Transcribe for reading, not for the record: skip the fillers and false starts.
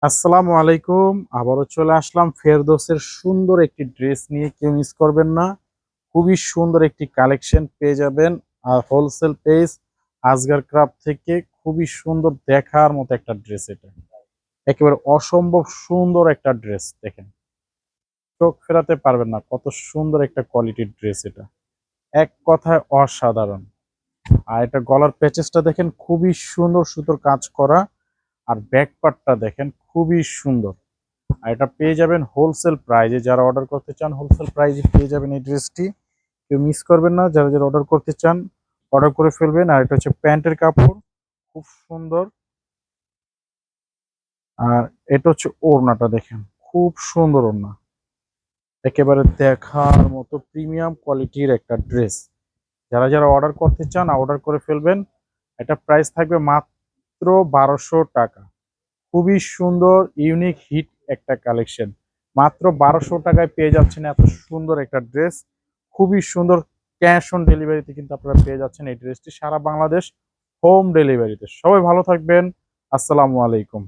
আসসালামু আলাইকুম। আবারও চলে আসলাম ফেরদৌসের সুন্দর একটি ড্রেস নিয়ে। কেউ মিস করবেন না। খুবই সুন্দর একটি কালেকশন পেয়ে যাবেন হোলসেল পেজ আসগার ক্রাফট থেকে। খুবই সুন্দর, দেখার মতো একটা ড্রেস এটা। একেবারে অসম্ভব সুন্দর একটা ড্রেস, দেখেন। চোখ ফেরাতে পারবেন না, কত সুন্দর একটা কোয়ালিটির ড্রেস এটা। এক কথায় অসাধারণ। আর এটা গলার প্যাচেসটা দেখেন, খুবই সুন্দর সুতোর কাজ করা। আর ব্যাক পার্টটা দেখেন, খুবই সুন্দর। আর এটা পেয়ে যাবেন হোলসেল প্রাইজে। যারা অর্ডার করতে চান হোলসেল প্রাইজে পেয়ে যাবেন এই ড্রেসটি। কেউ মিস করবেন না। যারা যারা অর্ডার করতে চান অর্ডার করে ফেলবেন। আর এটা হচ্ছে প্যান্টের কাপড়, খুব সুন্দর। আর এটা হচ্ছে ওড়নাটা দেখেন, খুব সুন্দর ওড়না। একেবারে দেখার মতো প্রিমিয়াম কোয়ালিটির একটা ড্রেস। যারা যারা অর্ডার করতে চান অর্ডার করে ফেলবেন। এটা প্রাইস থাকবে মাত্র 1200 টাকা। খুবই সুন্দর, ইউনিক হিট একটা কালেকশন। মাত্র 1200 টাকায় পেয়ে যাচ্ছেন এত সুন্দর একটা ড্রেস। খুবই সুন্দর। ক্যাশ অন ডেলিভারিতে কিন্তু আপনারা পেয়ে যাচ্ছেন এই ড্রেসটি সারা বাংলাদেশ, হোম ডেলিভারিতে। সবাই ভালো থাকবেন। আসসালামু আলাইকুম।